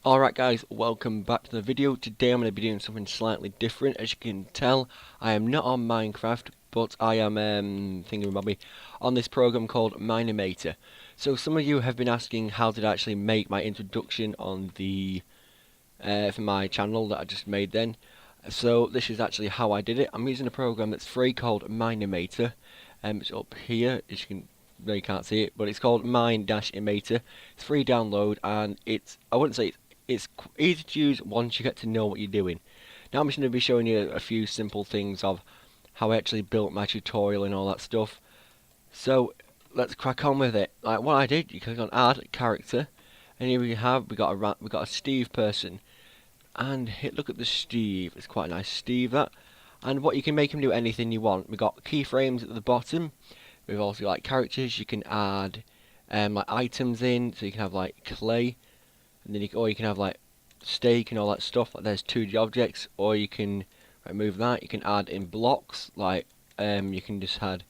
Alright guys, welcome back to the video. Today I'm going to be doing something slightly different. As you can tell, I am not on Minecraft, but I am thingamabobby on this program called Animating. So some of you have been asking how did I actually make my introduction on the for my channel that I just made then. So this is actually how I did it. I'm using a program that's free called Animating. It's up here, as you can you can't see it, but it's called Mine-Imator. It's free download, and I wouldn't say it's easy to use once you get to know what you're doing. Now I'm just going to be showing you a few simple things of how I actually built my tutorial and all that stuff. So let's crack on with it. Like what I did, you click on Add Character, and here we got a Steve person, and look at the Steve. It's quite a nice Steve that. And what you can make him do anything you want. We got keyframes at the bottom. We've also got like characters. You can add like items in, so you can have like clay. And then you can have like steak and all that stuff. Like there's 2D objects, or you can remove that. You can add in blocks, like you can just have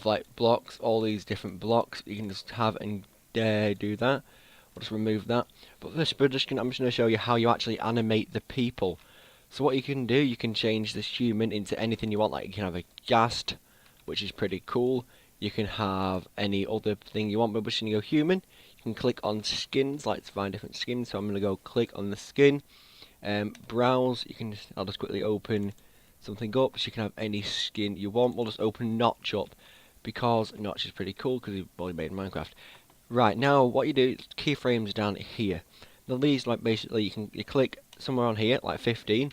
like blocks, all these different blocks. You can just have and do that. We'll just remove that. But I'm just going to show you how you actually animate the people. So what you can do, you can change this human into anything you want. Like you can have a ghast, which is pretty cool. You can have any other thing you want, but we're just going to go human. You can click on skins, like to find different skins. So I'm going to go click on the skin, browse. I'll just quickly open something up, so you can have any skin you want. We'll just open Notch up, because Notch is pretty cool, because we've already made in Minecraft. Right, now what you do, keyframes down here. Now these, like basically, you click somewhere on here, like 15.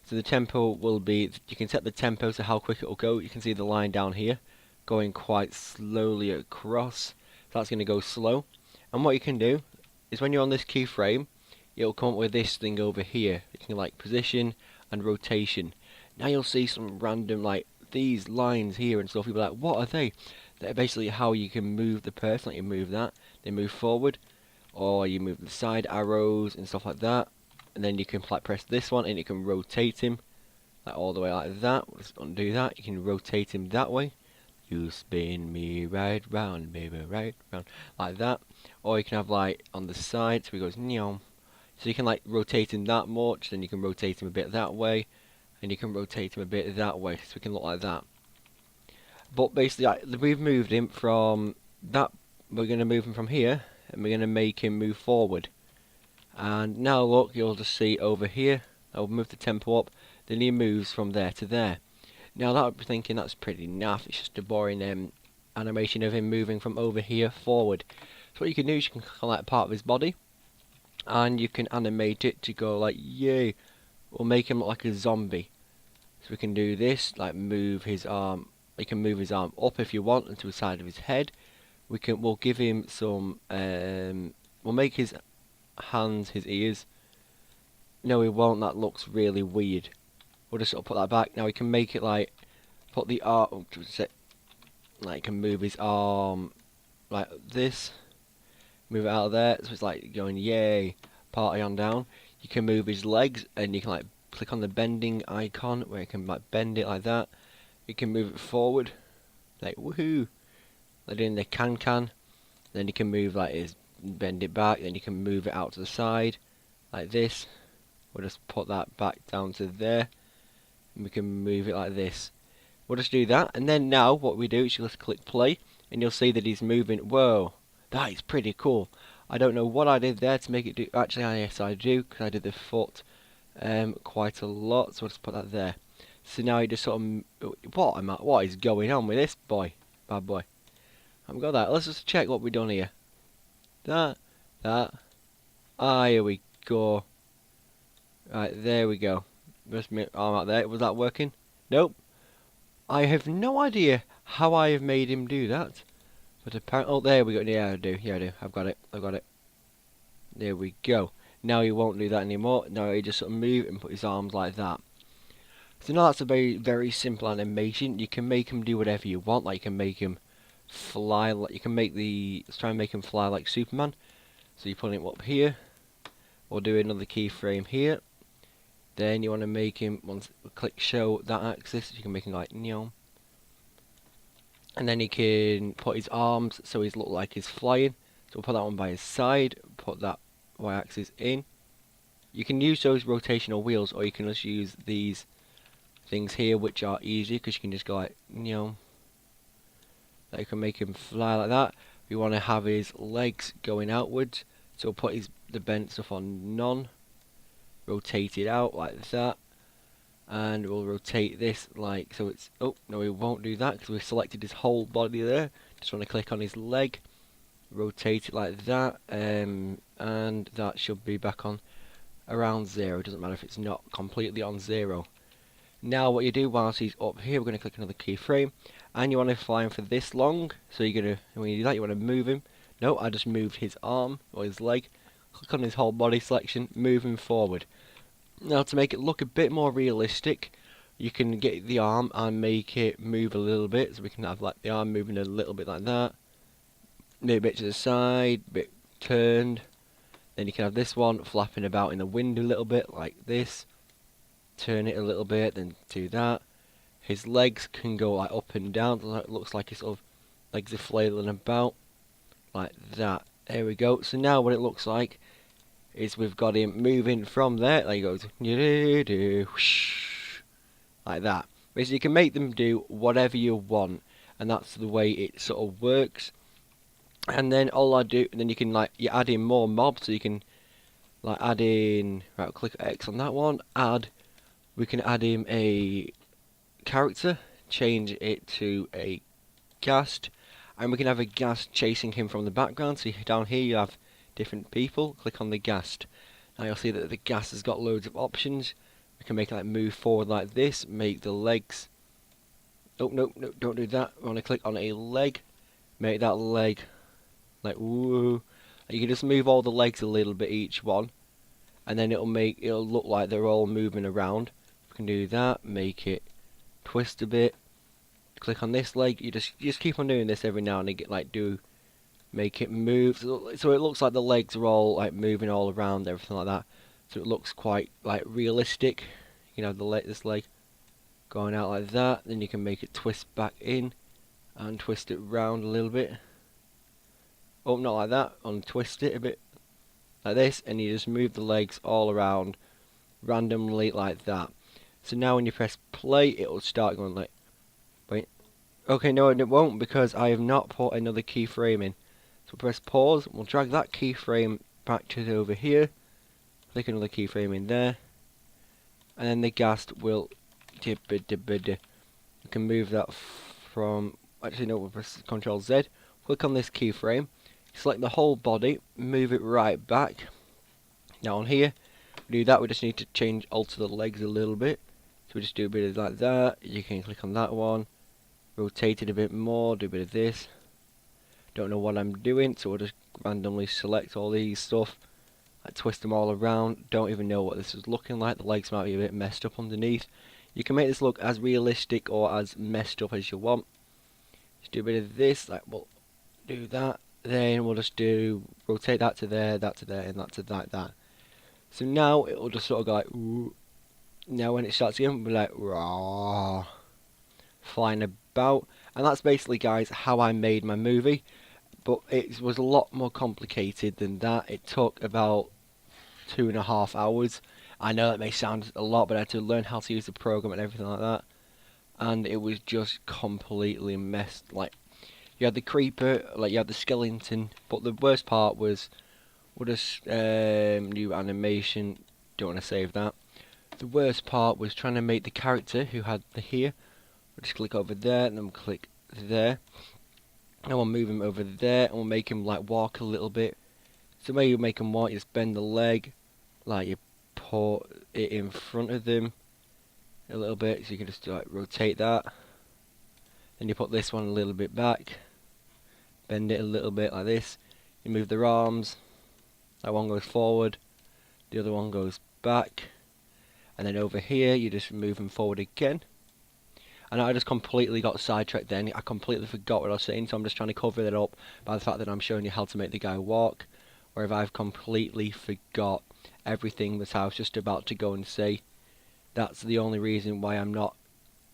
So the tempo will be, you can set the tempo to how quick it will go. You can see the line down here going quite slowly across. So that's going to go slow. And what you can do is when you're on this keyframe, it'll come up with this thing over here. You can like position and rotation. Now you'll see some random like these lines here and stuff. You'll be like, what are they? They're basically how you can move the person. Like you move that, they move forward, or you move the side arrows and stuff like that. And then you can like press this one and you can rotate him like all the way like that. We'll just undo that. You can rotate him that way. You spin me right round, baby, right round, like that. Or you can have like on the side, so he goes nyom. So you can like rotate him that much, then you can rotate him a bit that way, and you can rotate him a bit that way, so he can look like that. But basically, we've moved him from that. We're going to move him from here, and we're going to make him move forward. And now look, you'll just see over here, I'll move the tempo up, then he moves from there to there. Now that I'm thinking that's pretty naff, it's just a boring animation of him moving from over here forward. So what you can do is you can click on that part of his body, and you can animate it to go like, yay, we'll make him look like a zombie. So we can do this, like move his arm, you can move his arm up if you want, and to the side of his head. We'll give him some, we'll make his hands, his ears. No, we won't. That looks really weird. We'll just sort of put that back. Now we can make it like put the arm. Like you can move his arm like this. Move it out of there. So it's like going yay, party on down. You can move his legs, and you can like click on the bending icon where you can like bend it like that. You can move it forward, like woohoo. Like doing the can. Then you can move like his. Bend it back, then you can move it out to the side like this. We'll just put that back down to there, and we can move it like this. We'll just do that, and then now what we do is you just click play, and you'll see that he's moving. Whoa, that is pretty cool. I don't know what I did there to make it do. Actually, yes, I do, because I did the foot quite a lot. So I'll just put that there. So now you just sort of what is going on with this boy, bad boy? I've got that. Let's just check what we've done here. That. Here we go. Right, there we go. Just my arm out there. Was that working? Nope. I have no idea how I have made him do that. But apparently, oh, there we go. Yeah, I do. I've got it. There we go. Now he won't do that anymore. Now he just sort of move and put his arms like that. So now that's a very, very simple animation. You can make him do whatever you want. Like you can make him fly, like you can make let's try and make him fly like Superman. So you put him up here. We'll do another keyframe here. Then you want to make him, once click show that axis, you can make him like neon. And then you can put his arms so he's look like he's flying. So we'll put that one by his side, put that y-axis in. You can use those rotational wheels, or you can just use these things here, which are easy because you can just go like, that you can make him fly like that. We want to have his legs going outwards, so we'll put the bent stuff on none, rotate it out like that, and we'll rotate this like so. It's oh no, we won't do that because we've selected his whole body there. Just want to click on his leg, rotate it like that, and that should be back on around 0. It doesn't matter if it's not completely on 0. Now what you do whilst he's up here, we're going to click another keyframe, and you want to fly him for this long. So you're going to, when you do that, you want to move him. No, I just moved his arm or his leg. Click on his whole body selection, move him forward. Now to make it look a bit more realistic, you can get the arm and make it move a little bit. So we can have like the arm moving a little bit like that, maybe a bit to the side, bit turned. Then you can have this one flapping about in the wind a little bit like this. Turn it a little bit, then do that. His legs can go like up and down, so it looks like his sort of legs are flailing about like that. There we go. So now what it looks like is we've got him moving from there. There he goes, like that. Basically, you can make them do whatever you want, and that's the way it sort of works. And then all I do, and then you can you add in more mobs, so you can like add in. Right, click X on that one. Add. We can add him a character, change it to a ghast, and we can have a ghast chasing him from the background. So down here you have different people. Click on the ghast. Now you'll see that the ghast has got loads of options. We can make it like move forward like this, make the legs. Oh no, don't do that. We want to click on a leg, make that leg like woo. You can just move all the legs a little bit each one, and then it'll look like they're all moving around. Can do that, make it twist a bit, click on this leg. You just keep on doing this every now and again, make it move so it looks like the legs are all like moving all around, everything like that, so it looks quite like realistic. You know, this leg going out like that, then you can make it twist back in and twist it round a little bit. Oh, not like that, untwist it a bit like this, and you just move the legs all around randomly like that. So now when you press play, it will start going like, wait, okay, no it won't because I have not put another keyframe in. So press pause, we'll drag that keyframe back to over here, click another keyframe in there, and then the ghast will, you can move that from, actually no, we'll press Ctrl Z, click on this keyframe, select the whole body, move it right back. Now on here, we do that, we just need to alter the legs a little bit. So we just do a bit of like that. You can click on that one, rotate it a bit more, do a bit of this. Don't know what I'm doing, so we'll just randomly select all these stuff, like twist them all around. Don't even know what this is looking like. The legs might be a bit messed up underneath. You can make this look as realistic or as messed up as you want. Just do a bit of this, like we'll do that. Then we'll just rotate that to there, and that to that. So now it will just sort of go like, ooh. Now when it starts again, we'll be like, raw, flying about. And that's basically, guys, how I made my movie. But it was a lot more complicated than that. It took about 2.5 hours. I know that may sound a lot, but I had to learn how to use the program and everything like that. And it was just completely messed. Like, you had the creeper, like you had the skeleton. But the worst part was, we'll just, new animation, don't want to save that. The worst part was trying to make the character who had the here. We'll just click over there and then we'll click there. And we'll move him over there and we'll make him like walk a little bit. So the way you make him walk, you just bend the leg, like you put it in front of them a little bit, so you can just like rotate that. Then you put this one a little bit back, bend it a little bit like this. You move their arms. That one goes forward, the other one goes back. And then over here, you just move them forward again. And I just completely got sidetracked then. I completely forgot what I was saying, so I'm just trying to cover that up by the fact that I'm showing you how to make the guy walk. Or if I've completely forgot everything that I was just about to go and say. That's the only reason why I'm not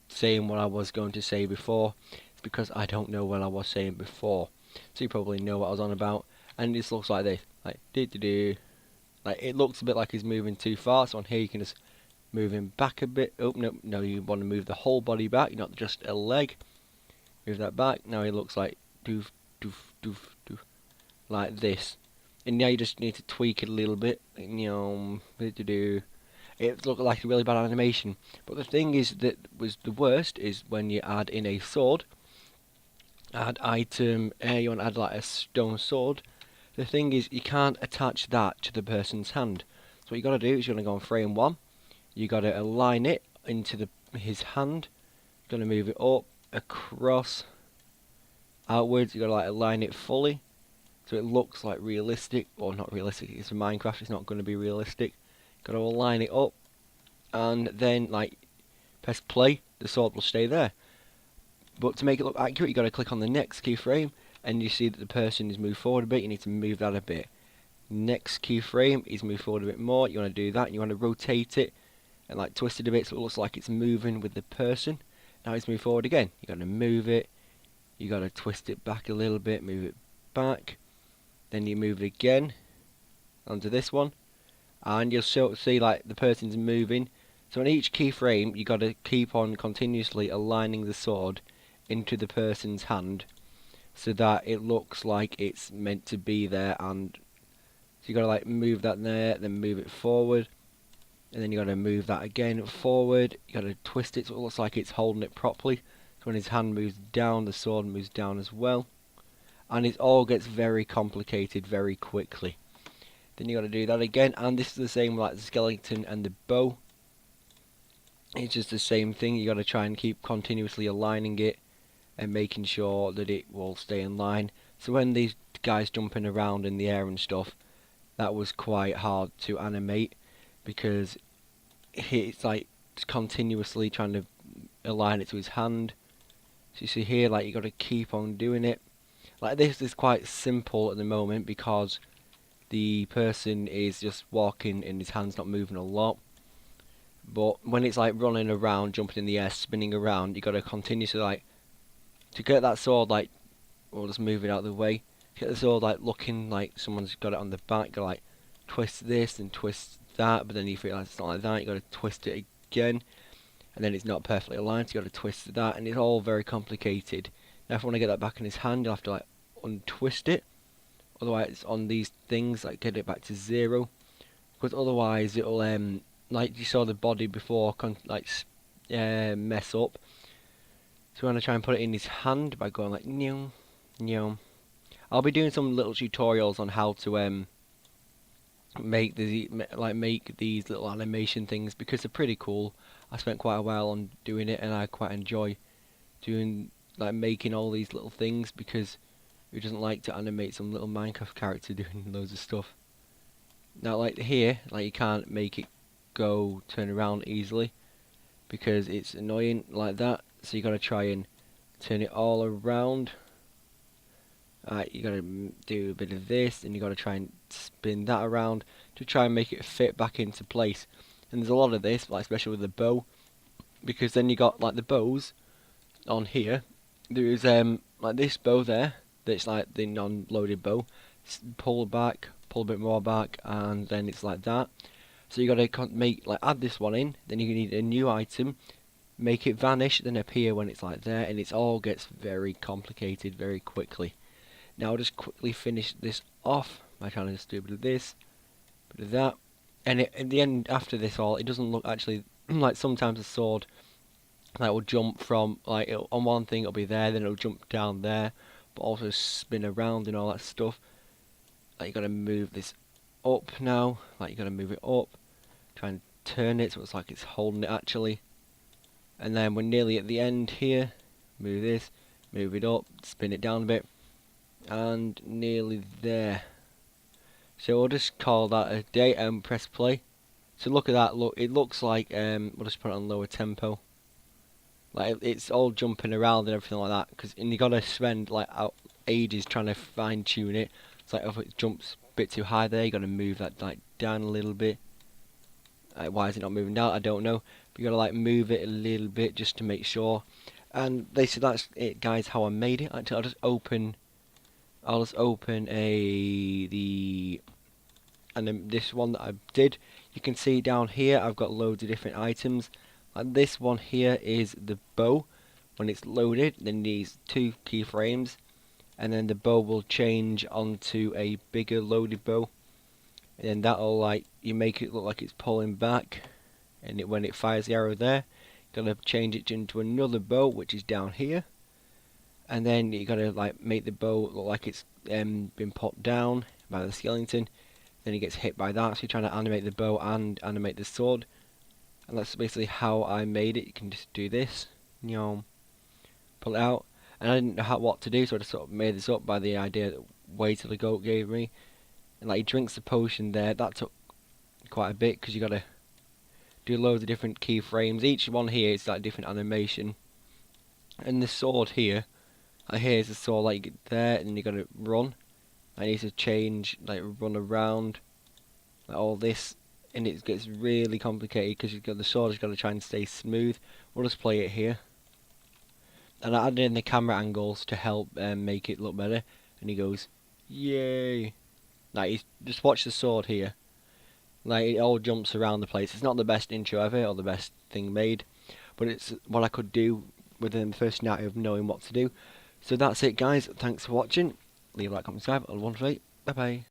saying what I was going to say before. It's because I don't know what I was saying before. So you probably know what I was on about. And this looks like this, like do do do. Like it looks a bit like he's moving too far. So on here you can just move him back a bit. Oh no, you want to move the whole body back, not just a leg. Move that back. Now he looks like doof doof doof doof, like this. And now you just need to tweak it a little bit. It looked like a really bad animation. But the thing is that was the worst is when you add in a sword. Add item, you want to add like a stone sword. The thing is you can't attach that to the person's hand. So what you got to do is you're going to go on frame 1. You got to align it into his hand. You're going to move it up, across, outwards. You got to like align it fully. So it looks like realistic, or not realistic, it's a Minecraft, it's not going to be realistic. Got to align it up, and then like press play, the sword will stay there. But to make it look accurate, you got to click on the next keyframe, and you see that the person is moved forward a bit, you need to move that a bit. Next keyframe is moved forward a bit more, you want to do that, and you want to rotate it, and like twist it a bit so it looks like it's moving with the person. Now it's moved forward again, you got to move it, you got to twist it back a little bit, move it back. Then you move it again onto this one, and you'll see like the person's moving. So on each keyframe, you got to keep on continuously aligning the sword into the person's hand, so that it looks like it's meant to be there. And so you got to like move that there, then move it forward, and then you got to move that again forward. You got to twist it so it looks like it's holding it properly. So when his hand moves down, the sword moves down as well. And it all gets very complicated very quickly. Then you got to do that again, and this is the same like the skeleton and the bow. It's just the same thing. You got to try and keep continuously aligning it and making sure that it will stay in line. So when these guys jumping around in the air and stuff, that was quite hard to animate because it's like continuously trying to align it to his hand. So you see here, like you got to keep on doing it. Like this is quite simple at the moment because the person is just walking and his hand's not moving a lot. But when it's like running around, jumping in the air, spinning around, you got to continuously like to get that sword like, we'll just move it out of the way. To get the sword like looking like someone's got it on the back, you got to like twist this and twist that, but then you feel like it's not like that. You got to twist it again, and then it's not perfectly aligned. So you got to twist that, and it's all very complicated. Now if I want to get that back in his hand, you'll have to like untwist it, otherwise on these things like get it back to 0, because otherwise it'll like you saw the body before mess up. So we want to try and put it in his hand by going like new. I'll be doing some little tutorials on how to make these little animation things because they're pretty cool. I spent quite a while on doing it and I quite enjoy doing like making all these little things because who doesn't like to animate some little Minecraft character doing loads of stuff. Now like here, like you can't make it turn around easily because it's annoying like that, so you gotta try and turn it all around. You gotta do a bit of this and you gotta try and spin that around to try and make it fit back into place. And there's a lot of this, like especially with the bow, because then you got like the bows on here. There's like this bow there that's like the non-loaded bow. Pull back, pull a bit more back, and then it's like that. So you got to add this one in. Then you need a new item, make it vanish, then appear when it's like there, and it all gets very complicated very quickly. Now I'll just quickly finish this off by trying to just do a bit of this, bit of that, and at the end after this all, it doesn't look actually like sometimes a sword that will jump from like on one thing it'll be there, then it'll jump down there, but also spin around and all that stuff. Like you got to move this up now, like you got to move it up, try and turn it so it's like it's holding it actually, and then we're nearly at the end here. Move this, move it up, spin it down a bit, and nearly there. So we'll just call that a day and press play. So look at that, look, it looks like we'll just put it on lower tempo. Like it's all jumping around and everything like that, and you gotta spend like ages trying to fine tune it. It's like if it jumps a bit too high there, you gotta move that like down a little bit. Why is it not moving down? I don't know. But you gotta like move it a little bit just to make sure. And basically that's it, guys. How I made it. Actually, I'll just open and then this one that I did. You can see down here I've got loads of different items. Like this one here is the bow. When it's loaded, then these two keyframes, and then the bow will change onto a bigger loaded bow, and then that'll like you make it look like it's pulling back, and when it fires the arrow there, you're gonna change it into another bow which is down here, and then you gotta like make the bow look like it's been popped down by the skeleton. Then he gets hit by that, so you're trying to animate the bow and animate the sword, and that's basically how I made it. You can just do this, you know, pull it out, and I didn't know what to do, so I just sort of made this up by the idea that way till the goat gave me. And like he drinks the potion there, that took quite a bit because you gotta do loads of different keyframes. Each one here is like different animation. And the sword here, like here's the sword like you get there, and then you gotta run. I need to change, like run around, like all this, and it gets really complicated because you've got the sword has got to try and stay smooth. We'll just play it here. And I added in the camera angles to help make it look better. And he goes, yay! Like, just watch the sword here. Like, it all jumps around the place. It's not the best intro ever, or the best thing made, but it's what I could do within the first night of knowing what to do. So that's it, guys. Thanks for watching. Leave a like, comment, subscribe. I'll want to wait. Bye bye.